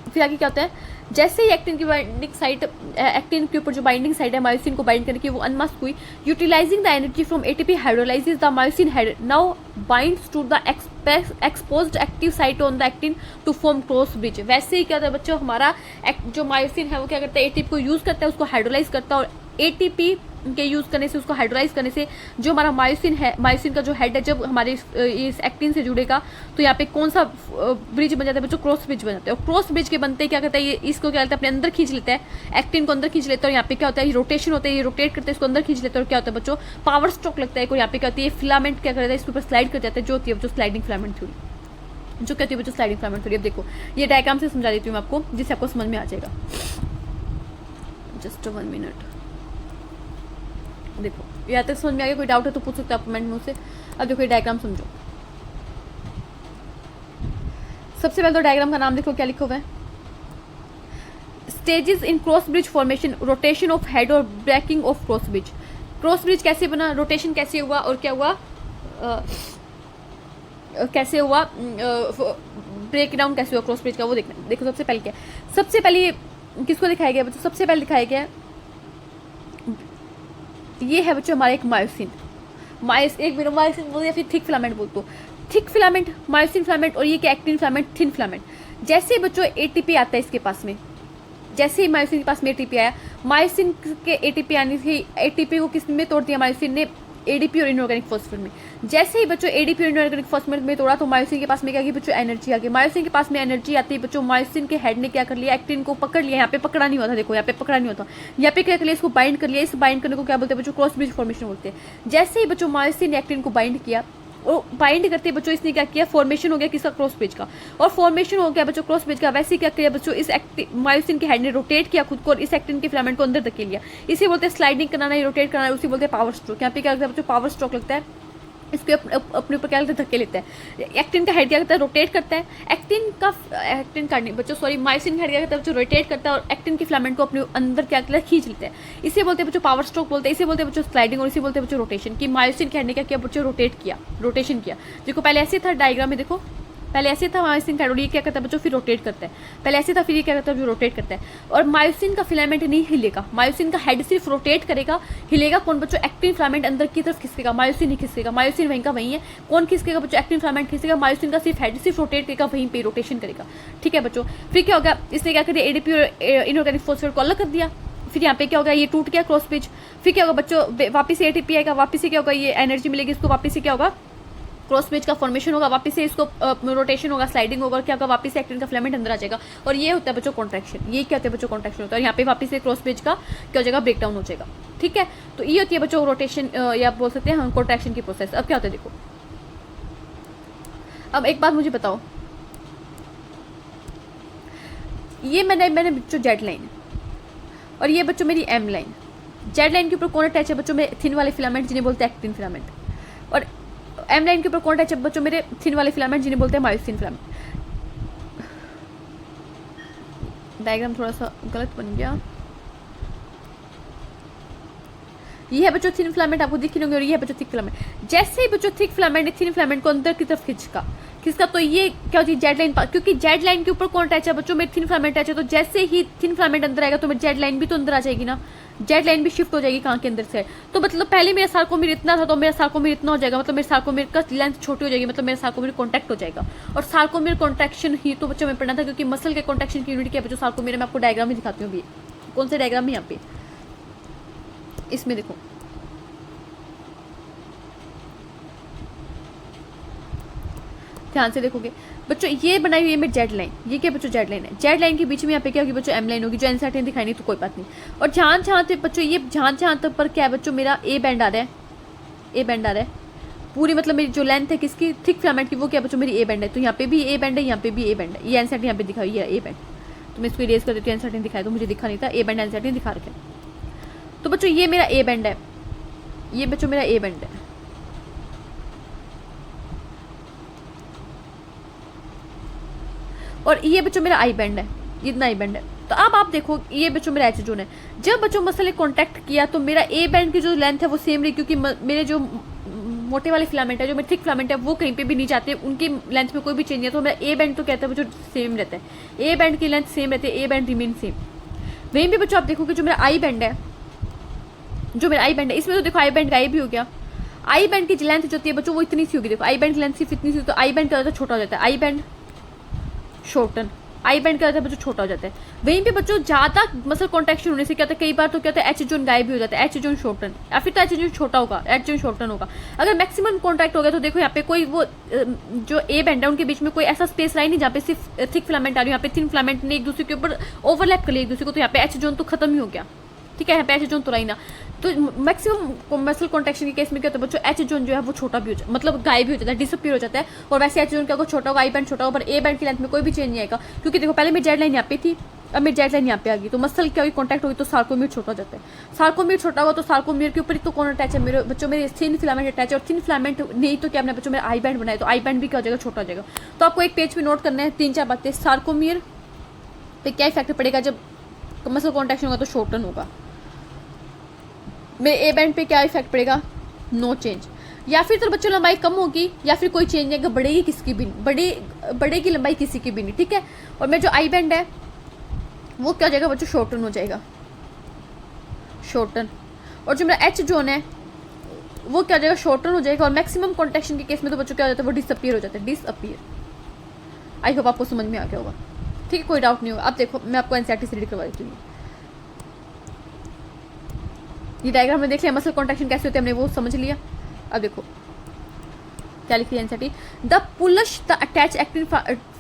फिर आगे क्या होता है, जैसे ही एक्टिन की बाइंडिंग साइट, एक्टिन के ऊपर जो बाइंडिंग साइट है मायोसिन को बाइंड करने की, वो अनमास्क हुई, utilising the energy from ATP hydrolyses the myosin head now binds to the exposed active site on the actin to form cross bridge. वैसे ही क्या होता है बच्चों, हमारा जो मायोसिन है वो क्या करता है, एटीपी को यूज करता है, उसको हाइड्रोलाइज करता है, और एटीपी के यूज करने से, उसको हाइड्रोलाइज करने से जो हमारा मायोसिन है, मायोसिन का जो हेड है जब हमारे इस एक्टिन से जुड़ेगा तो यहाँ पे कौन सा ब्रिज बन जाता है बच्चों, क्रॉस ब्रिज बन जाता है। और क्रॉस ब्रिज के बनते क्या करता है, ये इसको क्या करता है, अपने अंदर खींच लेता है, एक्टिन को अंदर खींच लेता है, और यहाँ पे क्या होता है, रोटेशन होता है, ये रोटेट करते हैं, इसको अंदर खींच लेता है, और क्या होता है बच्चों, पावर स्ट्रोक लगता है। यहाँ पे क्या होती है, फिलामेंट क्या करता है, इसके ऊपर स्लाइड कर जाता है, जो होती है बच्चों स्लाइडिंग फिलामेंट थ्योरी, जो कहती है बच्चों स्लाइडिंग फिलामेंट थ्योरी। अब देखो ये डायग्राम से समझा देती हूँ मैं आपको, जिससे आपको समझ में आ जाएगा। जस्ट 1 मिनट, देखो यहाँ तक समझ में आ गया, कोई डाउट है तो पूछ सकते हो आप कमेंट में मुझसे। अब देखो ये डायग्राम समझो। सबसे पहले तो डायग्राम का नाम देखो क्या लिखा हुआ है, stages in cross bridge formation, rotation of head और breaking of cross bridge. Cross bridge कैसे बना, रोटेशन कैसे हुआ, और क्या हुआ, कैसे हुआ, ब्रेक डाउन कैसे हुआ क्रॉस ब्रिज का, वो देखना। देखो सबसे पहले क्या, सबसे पहले किसको दिखाया गया बच्चों, सबसे पहले दिखाया गया ये है बच्चों हमारा एक मायोसिन, एक मायोसिन बोलते या फिर थिक फिलामेंट बोलते हो, थिक फिलामेंट, मायोसिन फिलामेंट, और ये क्या एक्टिन फिलामेंट, थिन फिलामेंट। जैसे बच्चों एटीपी आता है इसके पास में, जैसे ही मायोसिन के पास में एटीपी आया, मायोसिन के एटीपी आने से एटीपी को किस में तोड़ दिया मायोसिन ने, एडीपी और इनऑर्गेनिक फॉस्फेट में। जैसे ही बच्चों एडीपी और इनऑर्गेनिक फॉस्फेट में तोड़ा तो मायोसिन के पास में क्या गई बच्चों, एनर्जी आ गई। मायोसिन के पास में एनर्जी आती है बच्चों, मायोसिन के हेड ने क्या कर लिया, एक्टिन को पकड़ लिया। यहाँ पे पकड़ा नहीं होता, देखो यहाँ पे पकड़ा नहीं होता, यहाँ पे क्या कर लिया, इसको बाइंड कर लिया। इस बाइंड करने को क्या बोलते हैं बच्चों, क्रॉस ब्रिज फॉर्मेशन बोलते हैं। जैसे ही बच्चों मायोसिन ने एक्टिन को बाइंड किया, और बाइंड करते बच्चों इसने क्या किया, फॉर्मेशन हो गया किसका, क्रॉस पेज का। और फॉर्मेशन हो गया बच्चों क्रॉस पेज का, वैसे क्या किया बच्चों, इस मायोसिन के हेड ने रोटेट किया खुद को और इस एक्टिन के फिलामेंट को अंदर धकेल लिया। इसे बोलते हैं स्लाइडिंग कराना, रोटेट कराना, उसी बोलते हैं पावर स्ट्रोक। यहाँ पे क्या लगता है बच्चों, पावर स्ट्रोक लगता है। इसको अपने ऊपर क्या लगता है, धक्के लेता है। एक्टिन का हेड क्या करता है, रोटेट करता है। एक्टिन का नहीं बच्चों, सॉरी, मायोसिन का हेड क्या करता है बच्चों, रोटेट करता है और एक्टिन के फिलामेंट को अपने अंदर क्या करता है, खींच लेता है। इसे बोलते हैं बच्चों पावर स्ट्रोक बोलते हैं। इसे बोलते हैं बच्चों स्लाइडिंग और इसे बोलते हैं बच्चों रोटेशन। कि मायोसिन के हेड ने क्या किया बच्चों, रोटेट किया, रोटेशन किया। देखो पहले ऐसे था डायग्राम में, देखो पहले ऐसे था मायोसिन का हेड, और ये क्या करता है बच्चों, फिर रोटेट करता है। पहले ऐसे था, फिर ये क्या करता है, जो रोटेट करता है। और मायोसिन का फिलामेंट नहीं हिलेगा, मायोसिन का हेड सिर्फ रोटेट करेगा। हिलेगा कौन बच्चों, एक्टिन फिलामेंट अंदर की तरफ खिसकेगा, मायोसिन नहीं खिसकेगा। मायोसिन वहीं का वहीं है, कौन खिसकेगा बच्चों, एक्टिन फिलामेंट खिसकेगा। मायोसिन का सिर्फ हेड सिर्फ रोटेट करेगा, वहीं पे रोटेशन करेगा। ठीक है बच्चों, फिर क्या होगा, इसने क्या कर दिया, एडीपी और इनऑर्गेनिक फॉस्फेट को अलग कर दिया। फिर यहाँ पे क्या होगा, ये टूट गया क्रॉस पेज। फिर क्या होगा बच्चों, वापिस से एटीपी आएगा, वापिस से क्या होगा, ये एनर्जी मिलेगी इसको, वापिस से क्या होगा, क्रॉस पेज का फॉर्मेशन होगा, वापस से इसको रोटेशन होगा, स्लाइडिंग होगा, क्या होगा, वापस से एक्टिन का फिलामेंट अंदर आ जाएगा। और ये होता है बच्चों कॉन्ट्रैक्शन। ये क्या होता है बच्चों, कॉन्ट्रैक्शन होता है। और यहाँ पे वापस से क्रॉस पेज का क्या हो जाएगा, ब्रेकडाउन हो जाएगा। ठीक है, तो ये होती है बच्चों रोटेशन, या आप बोल सकते हैं हम कॉन्ट्रैक्शन की प्रोसेस। अब क्या होता है देखो, अब एक बात मुझे बताओ, ये मैंने बच्चों जेड लाइन और ये बच्चों मेरी एम लाइन। जेड लाइन के ऊपर कौन अटैच है बच्चों, में थिन वाले फिलामेंट जिन्हें बोलते हैं एक्टिन फिलामेंट। और एम लाइन के ऊपर कौन अटैच है बच्चों, मेरे थिन वाले फिलामेंट जिन्हें बोलते हैं मायोसिन फिलामेंट। डायग्राम थोड़ा सा गलत बन गया। ये है बच्चों थिन फिलामेंट, आपको दिख रही होंगे, और ये है बच्चों थिक फिलामेंट। जैसे ही बच्चों थिक फिलामेंट ने थिन फिलामेंट को अंदर की तरफ खिसका तो ये क्या होती है, जेड लाइन। क्योंकि जेड लाइन के ऊपर कौन अटैच है बच्चों, मेरे थिन फिलामेंट अटैच है। तो जैसे ही थिन फिलामेंट अंदर आएगा तो मेरी जेड लाइन भी तो अंदर आ जाएगी ना, जेड लाइन भी शिफ्ट हो जाएगी कहाँ के अंदर से। तो मतलब पहले मेरा सार्कोमेर इतना था, तो मेरा सार्कोमेर इतना हो जाएगा, मतलब मेरे सार्कोमेर का लेंथ छोटी हो जाएगी, मतलब मेरा सार्कोमेर कॉन्टैक्ट हो जाएगा। और सार्कोमेर कॉन्ट्रैक्शन ही तो बच्चों में पढ़ना था, क्योंकि मसल के कॉन्ट्रैक्शन की यूनिट क्या है बच्चों, सार्कोमेर। मैं आपको डायग्राम में दिखाती हूँ अभी, कौन से डायग्राम में, यहाँ पे इसमें देखो, ध्यान से देखोगे बच्चों, ये बनाई हुई है मेरी जेड लाइन। ये क्या बच्चों, जेड लाइन है। जेड लाइन के बीच में यहाँ पे क्या होगी बच्चों, एम लाइन होगी, जो एनसीईआरटी ने दिखाई नहीं तो कोई बात नहीं। और जहाँ तक बच्चों, ये जहाँ तक पर क्या है बच्चों, मेरा ए बैंड आ रहा है, ए बैंड आ रहा है पूरी, मतलब मेरी जो लेंथ है किसकी, थिक फिलामेंट की, वो क्या बच्चों मेरी ए बैंड है। तो यहाँ पे भी ए बैंड है, यहाँ पे भी ए बैंड है। ये एनसीईआरटी यहाँ पे दिखाई है ए बैंड, तो मैं इसको इरेज कर देती हूँ। एनसीईआरटी ने दिखाया तो मुझे दिखा नहीं था, ए बैंड एनसीईआरटी ने दिखा रखा है। तो बच्चों ये मेरा ए बैंड है, ये बच्चों मेरा ए बैंड है। और ये बच्चों मेरा आई बैंड है, इतना आई बैंड है। तो अब आप देखो, ये बच्चों मेरा एच जोन है। जब बच्चों मसल ने कॉन्टैक्ट किया तो मेरा ए बैंड की जो लेंथ है वो सेम रही, क्योंकि मेरे जो मोटे वाले फिलामेंट है, जो मेरे थिक फिलामेंट है, वो कहीं पे भी नहीं जाते, उनकी लेंथ में कोई भी चेंज नहीं है। तो मेरा ए बैंड तो कहता है बच्चों सेम रहता है, ए बैंड की लेंथ सेम रहती है, ए बैंड रिमेन सेम। वहीं भी बच्चों आप देखोगे जो मेरा आई बैंड है, जो मेरा आई बैंड है, इसमें तो देखो आई बैंड गायब भी हो गया। आई बैंड की लेंथ जो होती है बच्चों वो इतनी सी होगी, देखो आई बैंड की लेंथ सिर्फ इतनी सी, तो आई बैंड क्या होता है, छोटा हो जाता है। I band shorten, I band क्या होता है बच्चों, छोटा हो जाता है। वहीं पे बच्चों ज्यादा मसल कॉन्ट्रैक्शन होने से क्या होता है, कई बार तो क्या होता है, एच जोन गायब भी हो जाता है, एच जोन शॉर्टन, या फिर तो एच जोन छोटा होगा, एच जोन शॉर्टन होगा। अगर मैक्सिमम कॉन्टैक्ट हो गया तो देखो यहाँ पे कोई वो जो ए बैंड है उनके बीच में कोई ऐसा स्पेस रहा ही नहीं जहाँ पे सिर्फ थिक फिलामेंट आ रही है। यहाँ पे थिन फिलामेंट ने एक दूसरे के ऊपर ओवरलैप कर लिया एक दूसरे को, तो यहाँ पे एच जोन तो खत्म ही हो गया। ठीक है, यहाँ पे एच जोन तो रही ना। तो मैक्सिमम मसल कॉन्ट्रैक्शन के केस में क्या होता है बच्चों, एच जोन जो है वो छोटा भी हो जाता है, मतलब गायब भी हो जाता है, डिसअपीयर हो जाता है। और वैसे एच जोन क्या होगा, छोटा होगा, आई बैंड छोटा होगा, पर ए बैंड की लेंथ में कोई भी चेंज नहीं आएगा। क्योंकि देखो पहले मेरी जेड लाइन यहाँ पे थी, अब मेरी जेड लाइन यहाँ पे आ गई, तो मसल क्या होगी, कॉन्टैक्ट होगी, तो सार्कोमीर छोटा हो जाता है। सार्कोमीर छोटा हुआ तो सार्कोमीर के ऊपर तो कौन अटैच है, मेरे बच्चों मेरे थिन फिलामेंट अटैच है। और थिन फिलामेंट नहीं तो क्या अपने बच्चों मेरा आई बैंड बनाए, तो आई बैंड भी क्या हो जाएगा, छोटा हो जाएगा। तो आपको एक पेज पे नोट करना है 3-4 बातें। सार्कोमीर पे क्या इफेक्ट पड़ेगा, जब मसल कॉन्ट्रैक्शन होगा तो शॉर्टन होगा। मेरे ए बैंड पे क्या इफेक्ट पड़ेगा, नो चेंज। या फिर तो बच्चों लंबाई कम होगी, या फिर कोई चेंज नहीं, बढ़ेगी किसकी भी नहीं, बढ़ेगी लंबाई किसी की भी नहीं। ठीक है, और मेरा जो आई बैंड है वो क्या हो जाएगा बच्चों, शॉर्टन हो जाएगा, शॉर्टन। और जो मेरा एच जोन है वो क्या हो जाएगा, शॉर्टन हो जाएगा। और मैक्सिमम कॉन्ट्रैक्शन के केस में तो बच्चों क्या हो जाता है, वो डिसअपीयर हो जाता है, डिसअपीयर। आई होप आपको समझ में आ गया होगा। ठीक है, कोई डाउट नहीं होगा। अब देखो मैं आपको एनसीईआरटी से रीड करवा देती हूँ। ये डायग्राम में देख लिया, मसल कॉन्ट्रैक्शन कैसे होते हैं हमने वो समझ लिया। अब देखो क्या लिखी है NCERT, the police the attach actin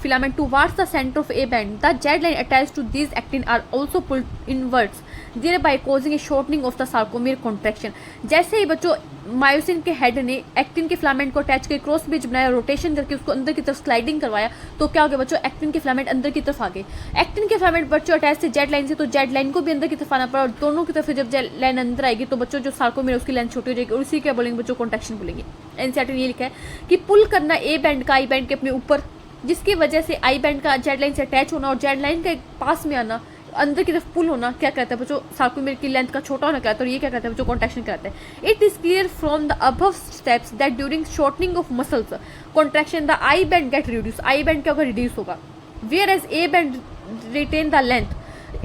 filament towards the center of A band. The Z line attached to these actin are also pulled inwards, thereby causing a shortening of the sarcomere contraction. जैसे ही बच्चों myosin के head ने actin के filament को attach करके cross bridge बनाया, rotation करके उसको अंदर की तरफ स्लाइडिंग करवाया, तो क्या हो गया बच्चों, एक्टिन के फिलामेंट अंदर की तरफ आ गए। एक्टिन के फिलामेंट बच्चों अटैच थे जेड लाइन से, तो जेड लाइन को भी अंदर की तरफ आना पड़ा, और दोनों की तरफ से जब जेड लाइन अंदर आएगी तो बच्चों जो सार्कोमेर उसकी लेंथ छोटी हो जाएगी, और उसी क्या बोलेंगे बच्चों, कॉन्ट्रैक्शन बोलेंगे। एनसीईआरटी ने ये लिखा है कि पुल करना ए बैंड का आई बैंड के अपने ऊपर, जिसकी वजह से आई बैंड का जेड लाइन से अटैच होना और जेड लाइन के पास में आना, अंदर की तरफ पुल होना, क्या कहता है बच्चों, सार्कोमेर की लेंथ का छोटा होना कहता है, और ये क्या कहता है बच्चों, कॉन्ट्रैक्शन कहता है। It is clear from the above steps that during shortening of muscles contraction the I band get reduce, I band क्या होगा, रिड्यूस होगा, whereas A band retain the length,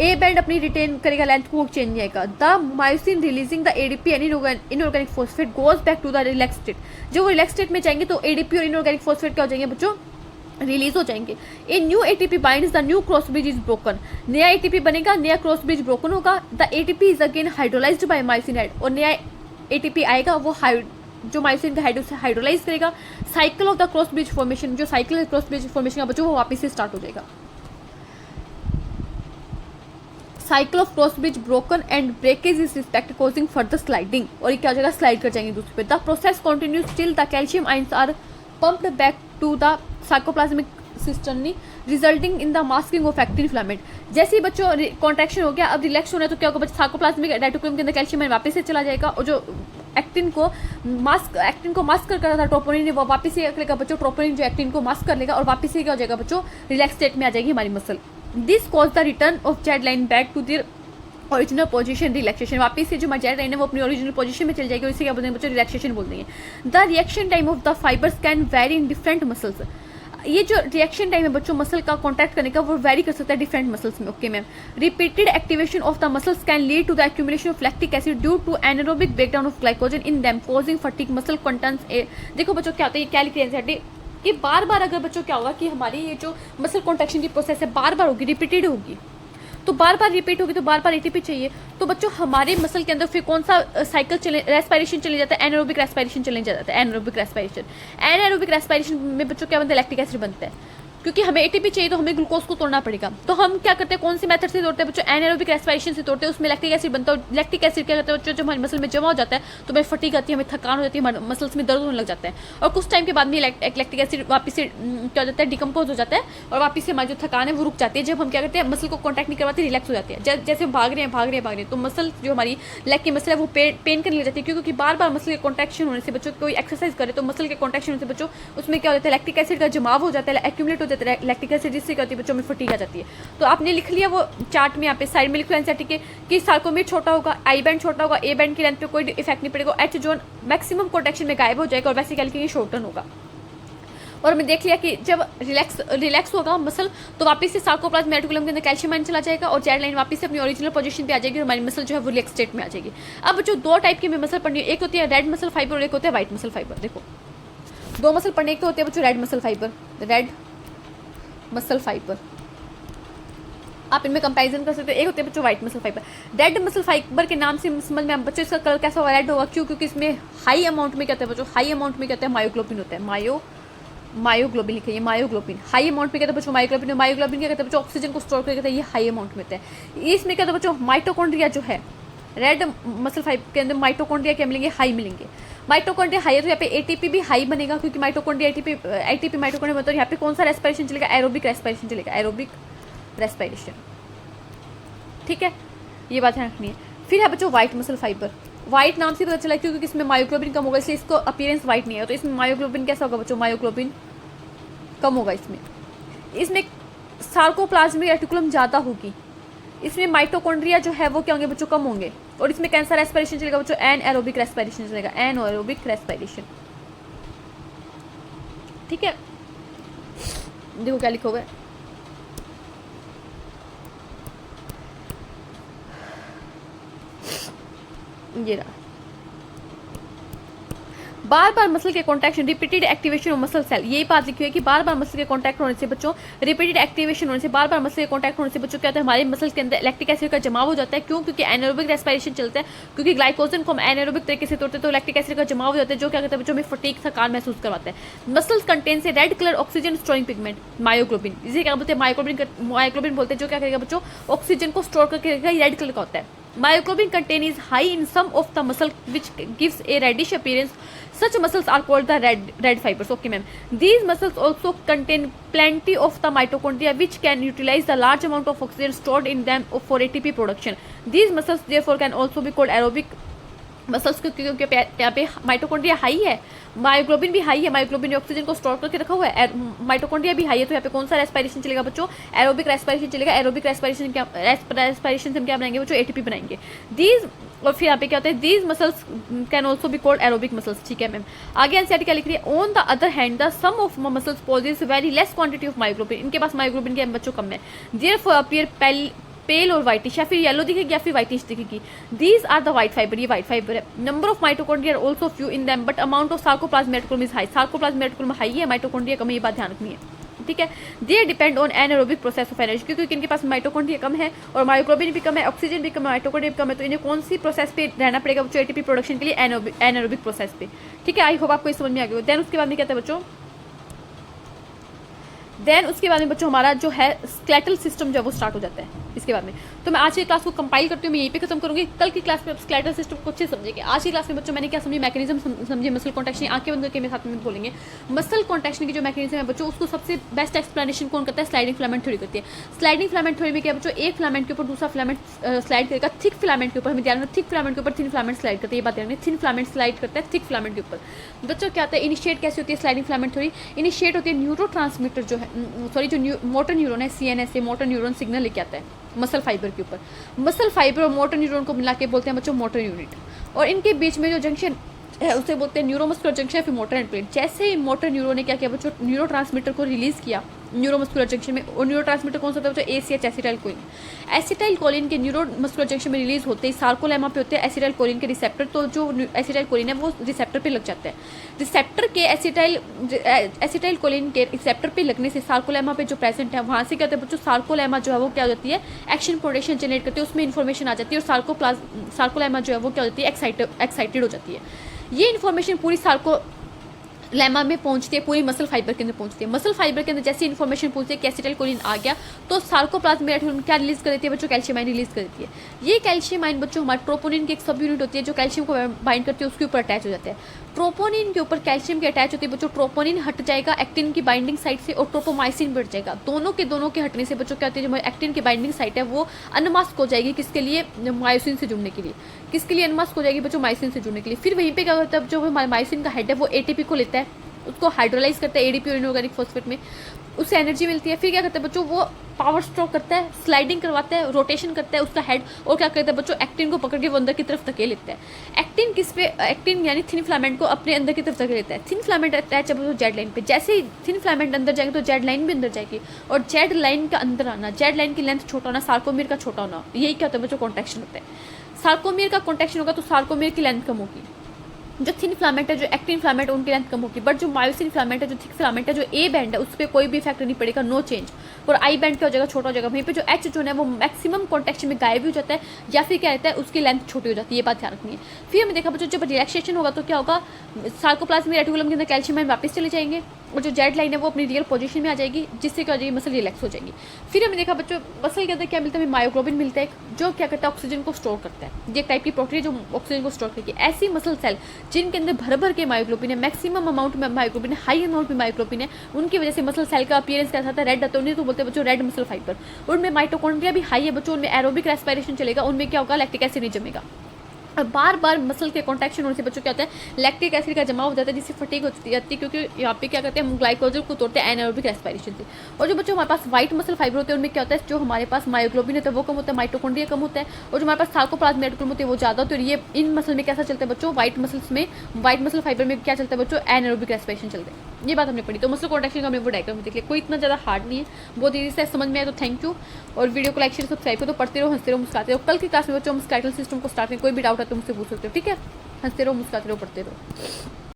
A band अपनी retain करेगा length को, change नहीं आएगा। The myosin releasing the ADP and inorganic phosphate goes back to the relax state, जब वो रिलैक्स स्टेट में जाएंगे तो एडीपी और इनऑर्गेनिक फॉस्फेट क्या हो जाएंगे बच्चों, रिलीज हो जाएंगे। A new ATP binds the new cross bridge is broken, नया एटीपी बनेगा, नया क्रॉस ब्रिज ब्रोकन होगा। The ATP is again hydrolysed bye myosin head, और नया एटीपी आएगा वो जो मायोसिन का हेड उसे हाइड्रोलाइज करेगा। Cycle of the cross bridge formation, जो साइकिल है क्रॉस ब्रिज फॉर्मेशन का बच्चों वो वापस से स्टार्ट हो जाएगा। Cycle of cross bridge broken and breakage is respect causing further sliding, और ये क्या हो जाएगा, स्लाइड कर जाएंगे दूसरे पे। The process continues till the calcium ions are pumped back to the sarcoplasmic cisternae resulting in the masking of actin filament. जैसे ही बच्चों कॉन्ट्रैक्शन हो गया, अब रिलैक्स होना है, तो क्या होगा बच्चों, सार्कोप्लाज्मिक रेटिकुलम के अंदर कैल्शियम आयन वापस से चला जाएगा, और जो एक्टिन को मास्क कर रहा था ट्रोपोनिन ने, वो वापस से करेगा बच्चों, ट्रोपोनिन जो एक्टिन को मास्क कर लेगा, और वापस से क्या हो जाएगा बच्चों, रिलैक्स स्टेट में आ जाएगी हमारी muscle. This cause the return of Z line back to their original position, relaxation, वापस से जो हमारी जेड लाइन है वो अपनी ओरिजिनल पोजीशन में चल जाएगी, और इसे क्या बोलते हैं बच्चों, रिलैक्सेशन बोलते हैं। The reaction time of the fibres can very in different muscles, ये जो रिएक्शन टाइम है बच्चों मसल का कॉन्टैक्ट करने का वो वेरी कर सकता है डिफरेंट मसल्स में। Okay ma'am, repeated activation of the muscles can lead to the accumulation of lactic acid due to anaerobic breakdown of glycogen in them causing fatigue muscle contents. देखो बच्चों क्या होता है, ये क्या लिख रहे हैं कि बार बार अगर बच्चों क्या होगा कि हमारी ये जो मसल कॉन्ट्रैक्शन की प्रोसेस है बार बार होगी, रिपीटेड होगी, तो बार बार रिपीट होगी, तो बार बार एटीपी चाहिए, तो बच्चों हमारे मसल के अंदर फिर कौन सा साइकिल चले, रेस्पिरेशन चले जाता है, एनारोबिक रेस्पिरेशन चले जाता है। एनारोबिक रेस्पिरेशन में बच्चों क्या बनता है, लैक्टिक एसिड बनता है, क्योंकि हमें एटीपी चाहिए तो हमें ग्लूकोज को तोड़ना पड़ेगा। तो हम क्या करते हैं, कौन सी मेथड से तोड़ते हैं बच्चों, एनारोबिक रेस्पिरेशन से तोड़ते हैं, उसमें लैक्टिक एसिड बनता है। लैक्टिक एसिड क्या करता है बच्चों, जब हमारे मसल में जमा हो जाता है तो हमें फटीग आती है, हमें थकान हो जाती है, हमारे मसल्स में दर्द होने लग जाता है, और कुछ टाइम के बाद में लैक्टिक एसिड वापस से क्या हो जाता है, डिकम्पोज हो जाता है, और वापस से हमारी जो थकान है वो रुक जाती है। जब हम क्या करते हैं, मसल को कॉन्टैक्ट नहीं करवाते, रिलैक्स हो जाती है, जैसे हम भाग रहे हैं तो मसल जो हमारी लेग की मसल है वो पेन करने लग जाती है, क्योंकि बार बार मसल के कॉन्ट्रैक्शन होने से बच्चों कोई एक्सरसाइज करे तो मसल के कॉन्ट्रैक्शन होने से बच्चों उसमें क्या हो जाता है, लैक्टिक एसिड का जमाव हो जाता है, एक्यूमुलेट हो जाता है लैक्टिक एसिड, जिससे क्या होती है बच्चों में फटीग आ जाती है। तो आपने लिख लिया वो चार्ट में, यहाँ पे साइड में लिख लिया एनसीईआरटी कि सार्कोमेर छोटा होगा, आई बैंड छोटा होगा, ए बैंड की लेंथ पे कोई इफेक्ट नहीं पड़ेगा, एच जोन मैक्सिमम कॉन्ट्रैक्शन में गायब हो जाएगा, और वैसे क्या लिखेंगे, शॉर्टन होगा। और हमने देख लिया कि जब रिलैक्स होगा मसल तो वापस से सार्कोप्लाज्मिक रेटिकुलम के अंदर कैल्शियम आयन चला जाएगा, और जेड लाइन वापस से अपनी ओरिजिनल पोजीशन पे आ जाएगी, और हमारी मसल जो है वो रिलैक्स स्टेट में आ जाएगी। अब जो दो टाइप की मसल पढ़नी है, एक होती है रेड मसल फाइबर और एक होता है व्हाइट मसल फाइबर। देखो दो मसल पढ़ने के होते हैं बच्चों, रेड मसल फाइबर, आप इनमें कंपैरिजन कर सकते हैं। एक होते हैं बच्चों white muscle fibre. Red muscle fibre के नाम से समझ में बच्चों इसका कलर कैसा होगा, रेड होगा, क्यों, क्योंकि इसमें हाई अमाउंट में क्या होता है बच्चों, हाई अमाउंट में क्या होता है, मायोग्लोबिन होता है, मायोग्लोबिन लिखिए, मायोग्लोबिन हाई अमाउंट में कहते हैं बच्चों, मायोग्लोबिन क्या कहते हैं बच्चों, ऑक्सीजन को स्टोर करके, ये हाई अमाउंट में होता है। इसमें क्या होता है बच्चों, माइटोकॉन्ड्रिया जो है रेड मसल फाइबर के अंदर माइटोकॉन्ड्रिया क्या मिलेंगे, हाई मिलेंगे। माइटोकॉन्ड्रिया हाई है तो यहाँ पे एटीपी भी हाई बनेगा, क्योंकि माइटोकॉन्ड्रिया एटीपी माइटोकॉन्ड्रिया मतलब यहाँ पे कौन सा रेस्पिरेशन चलेगा, एरोबिक रेस्पिरेशन चलेगा, एरोबिक रेस्पिरेशन। ठीक है, ये बात ध्यान रखनी है। फिर है बच्चों व्हाइट मसल फाइबर, व्हाइट नाम से पता चला क्योंकि इसमें मायोग्लोबिन कम होगा, इसलिए इसको अपीयरेंस व्हाइट नहीं है। तो इसमें मायोग्लोबिन कैसा होगा बच्चों, मायोग्लोबिन कम होगा। इसमें सार्कोप्लाज्मिक रेटिकुलम ज़्यादा होगी, इसमें माइटोकॉन्ड्रिया जो है वो क्या होंगे बच्चों, कम होंगे, और इसमें कैंसर रेस्पिरेशन चलेगा बच्चों, एनएरोबिक रेस्पिरेशन चलेगा, एनएरोबिक रेस्पिरेशन। ठीक है, देखो क्या लिखोगे, ये रहा। बार बार मसल के contraction, repeated activation of muscle cell, यही बात लिखी हुई है कि बार बार मसल के कॉन्टैक्ट होने से बच्चों, रिपीटेड एक्टिवेशन होने से, बार बार मसल के कॉन्टैक्ट होने से बच्चों क्या होता है, हमारे मसल के अंदर लैक्टिक एसिड का जमाव हो जाता है। क्यों? क्योंकि एनारोबिक रेस्पिरेशन चलता है, क्योंकि ग्लाइकोजन को हम एनारोबिक तरीके से तोड़ते हैं तो लैक्टिक एसिड का जमाव हो जाता है, जो क्या करता है बच्चों में फटीग, थकान महसूस करवाता है। मसल्स कंटेन से red colour oxygen storing pigment myoglobin, इसे क्या बोलते हैं, मायोग्लोबिन बोलते हैं, जो क्या करेगा बच्चों, ऑक्सीजन को स्टोर करके रखेगा, रेड कलर का होता है। Myoglobin content is high in some of the muscle which gives a reddish appearance. Such muscles are called the red fibers. Okay, ma'am. These muscles also contain plenty of the mitochondria which can utilize the large amount of oxygen stored in them for ATP production. These muscles therefore can also be called aerobic muscles, क्योंकि यहाँ पे mitochondria high है, myoglobin भी high है, myoglobin ने oxygen को store करके रखा हुआ है, माइटोकॉन्ड्रिया भी हाई है, तो यहाँ पे कौन सा रेस्पिरेशन चलेगा बच्चों, एरोबिक रेस्पिरेशन चलेगा। एरोबिक रेस्पिरेशन से हम क्या बनाएंगे बच्चों, एटीपी बनाएंगे। दीज, और फिर यहाँ पे क्या होता है, these muscles can also be called aerobic muscles. ठीक है मैम। आगे एनसीईआरटी क्या लिख रही है, on the other hand the some of muscles possess very less quantity of myoglobin, इनके पास मायोग्लोबिन के बच्चों कम है। देयरफॉर अपीयर पेल और व्हाइटिश, या फिर येलो दिखेगी या फिर व्हाइटिश दिखेगी। These are the white fibre, ये व्हाइट फाइबर है। Number of mitochondria are also few in them but amount of sarcoplasm मेटाकोलम इज हाई, सार्कोप्लाज्म मेटाकोलम हाई है, माइटोकॉन्ड्रिया कम है, ये बात ध्यान रखनी है। ठीक है। They depend on anaerobic process of energy, क्योंकि इनके पास माइटोकॉन्ड्रिया कम है और मायोग्लोबिन भी कम है, ऑक्सीजन भी कम है, माइटोकॉन्ड्रिया भी कम है, तो इन्हें कौन सी प्रोसेस पे रहना पड़ेगा बच्चों, एटीपी प्रोडक्शन के लिए, एनारोबिक प्रोसेस पे। ठीक है, आई होप आपको ये समझ में आ गया। देन उसके बाद में कहते हैं बच्चों, देन उसके बाद में बच्चों हमारा जो है स्केलेटल सिस्टम जो है वो स्टार्ट हो जाता है। इसके बाद में तो मैं आज की क्लास को कंपाइल करती हूँ, मैं यहीं पे खत्म करूँगी। कल की क्लास में आप स्केलेटल सिस्टम को अच्छे समझेंगे। आज की क्लास में बच्चों मैंने क्या समझी, मैकेनिज्म समझे, मसल कॉन्ट्रैक्शन, आंखें बंद करके मेरे साथ में बोलेंगे। मसल कॉन्ट्रैक्शन की जो मैकेनिज्म है बच्चों, उसको सबसे बेस्ट एक्सप्लेनेशन कौन करता है, स्लाइडिंग फिलामेंट थ्योरी करती है। स्लाइडिंग फिलामेंट थ्योरी में क्या बच्चों, एक फिलामेंट के ऊपर दूसरा फिलामेंट स्लाइड करेगा, थिक फिलामेंट के ऊपर, हमें ध्यान रखना, थिक फिलामेंट के ऊपर थिन फिलामेंट स्लाइड करते हैं, ये बात ध्यान रखना, थिन फिलामेंट स्लाइड करता है थिक फिलामेंट के ऊपर। बच्चों क्या होता है, इनिशिएट कैसे होती है स्लाइडिंग फिलामेंट थ्योरी, इनिशिएट होती है न्यूरोट्रांसमीटर जो है, सॉरी जो मोटर न्यूरॉन है, सीएनएस से मोटर न्यूरॉन सिग्नल लेके आता है मसल फाइबर के ऊपर। मसल फाइबर और मोटर न्यूरॉन को मिला के बोलते हैं बच्चों मोटर यूनिट, और इनके बीच में जो जंक्शन है उसे बोलते हैं न्यूरोमस्कुलर जंक्शन, फिर मोटर एंड प्लेट। जैसे ही मोटर न्यूरॉन ने क्या किया बच्चों, न्यूरोट्रांसमीटर को रिलीज किया न्यूरोमस्कुलर जंक्शन में, और न्यूरोट्रांसमीटर कौन सा होता है बच्चों, ACH acetyl choline. Acetyl choline के न्यूरोमस्कुलर जंक्शन में रिलीज होते ही सार्कोलेमा पे होते हैं एसिटाइल कोलिन के रिसेप्टर, तो जो एसिटाइल कोलिन है वो रिसेप्टर पे लग जाता है। रिसेप्टर के एसिटाइल कोलिन के रिसेप्टर पे लगने से सार्कोलेमा पे जो प्रेजेंट है वहाँ से क्या होता है बच्चों, सार्कोलेमा जो है वो क्या हो जाती है, एक्शन पोटेंशियल जनरेट करती है, उसमें इन्फॉर्मेशन आ जाती है, और सार्कोलेमा जो है वो क्या हो जाती है, एक्साइटेड हो जाती है। ये इन्फॉर्मेशन पूरी सार्कोलेमा में पहुंचती है, पूरी मसल फाइबर के अंदर पहुंचती है। मसल फाइबर के अंदर जैसे इन्फॉर्मेशन पहुंचती है कि एसिटाइल कोलिन आ गया, तो सार्कोप्लाज्म मेटाबॉलिज्म क्या रिलीज कर देती है बच्चों, कैल्शियम आयन रिलीज कर देती है। ये कैल्शियम आयन बच्चों हमारे ट्रोपोनिन की एक सब यूनिट होती है जो कैल्शियम को बाइंड करती है, उसके ऊपर अटैच हो जाता है। ट्रोपोनिन के ऊपर कैल्शियम के अटैच होती है बच्चों, ट्रोपोनिन हट जाएगा एक्टिन की बाइंडिंग साइट से, और ट्रोपोमाइसिन बढ़ जाएगा। दोनों के हटने से बच्चों क्या होती है, जो एक्टिन की बाइंडिंग साइट है वो अनमास्क हो जाएगी, किसके लिए, मायोसिन से जुड़ने के लिए। किसके लिए अनमास्क हो जाएगी बच्चों, मायोसिन से जुड़ने के लिए। फिर वहीं पे क्या होता है, जो हमारे मायोसिन का हेड है वो एटीपी को लेता है, उसको हाइड्रोलाइज करता है एडीपी और इनऑर्गेनिक फॉस्फेट में, उससे एनर्जी मिलती है। फिर क्या करता है बच्चों, वो पावर स्ट्रोक करता है, स्लाइडिंग करवाता है, रोटेशन करता है उसका हेड, और क्या करता है बच्चों, एक्टिन को पकड़ के वो अंदर की तरफ धकेल लेता है। एक्टिन किस पे, एक्टिन यानी थिन फिलामेंट को अपने अंदर की तरफ धकेल लेता है। थिन फिलामेंट अटैच है जेड लाइन पे, जैसे ही थिन फिलामेंट अंदर जाएंगे तो जेड लाइन भी अंदर जाएगी, और जेड लाइन का अंदर आना, जेड लाइन की लेंथ छोटा होना, सार्कोमियर का छोटा होना, यही क्या होता है बच्चों, कॉन्ट्रैक्शन होता है। सार्कोमियर का कॉन्ट्रैक्शन होगा तो सार्कोमियर की लेंथ कम होगी, जो थिन फिलामेंट है, जो एक्टिन फिलामेंट है, उनकी लेंथ कम होगी। बट जो मायोसिन फिलामेंट है, जो थिक फिलामेंट है, जो ए बैंड है, उस पर कोई भी इफेक्ट नहीं पड़ेगा, नो चेंज। और आई बैंड क्या हो जाएगा, छोटा हो जाएगा। वहीं पे जो एच जो है वो मैक्सिमम कॉन्ट्रैक्शन में गायब भी हो जाता है, या फिर क्या रहता है, उसकी लेंथ छोटी हो जाती है, ये बात ध्यान रखनी है। फिर हमें देखा बच्चों, जब रिलैक्सेशन होगा तो क्या होगा, सार्कोप्लाज्मिक रेटिकुलम के अंदर कैल्शियम आयन वापस चले जाएंगे, और जो जेड लाइन है वो अपनी रियल पोजीशन में आ जाएगी, जिससे क्या हो जाएगी, मसल रिलैक्स हो जाएगी। फिर हमें देखा बच्चों, मसल के अंदर क्या मिलता है, मायोग्लोबिन मिलता है, जो क्या करता है, ऑक्सीजन को स्टोर करता है। ये एक टाइप की प्रोटीन जो ऑक्सीजन को स्टोर करती है। ऐसी मसल सेल जिनके अंदर भर के मायोग्लोबिन है, मैक्सिमम अमाउंट में मायोग्लोबिन है, हाई अमाउंट में मायोग्लोबिन है, उनकी वजह से मसल सेल का अपीयरेंस कैसा आता है, रेड आता है, उन्हें तो बोलते हैं बच्चों रेड मसल फाइबर। उनमें माइटोकॉन्ड्रिया भी हाई है बच्चों, उनमें एरोबिक रेस्पिरेशन चलेगा, उनमें क्या होगा, लैक्टिक एसिड नहीं जमेगा। और बार बार मसल के कॉन्ट्रैक्शन होने से बच्चों क्या होता है, लैक्टिक एसिड का जमा हो जाता है, जिससे फटीग होती जाती है, क्योंकि यहाँ पे क्या करते हैं, हम ग्लाइकोजन को तोड़ते हैं एनारोबिक रेस्पिरेशन से। और जो बच्चों हमारे पास व्हाइट मसल फाइबर होते हैं, उनमें क्या होता है, जो हमारे पास मायोग्लोबिन होता है वो कम होता है, माइटोकॉन्ड्रिया कम होता है, और जो हमारे पास सार्कोप्लाज्म मेटाकोलम होते हैं वो ज़्यादा होते हैं। और ये इन मसल में कैसा चलता है बच्चों, व्हाइट मसल्स में, व्हाइट मसल फाइबर में क्या चलता है बच्चों, एनारोबिक रेस्पिरेशन चलता है। ये बात हमने पढ़ी। तो मसल कॉन्ट्रैक्शन का हमने वो डायग्राम देख लिया, कोई इतना ज़्यादा हार्ड नहीं है, बहुत ईजी से समझ में आया। तो थैंक यू, और वीडियो को लाइक शेयर सब्सक्राइब करो, पढ़ते रहो, हंसते रहो, मुस्कुराते रहो। कल की क्लास में बच्चों हम स्केलेटल सिस्टम को स्टार्ट में कोई भी डाउट है तो मुझसे पूछ सकते हो, ठीक है। हंसते रहो, मुस्कुराते रहो, पढ़ते रहो।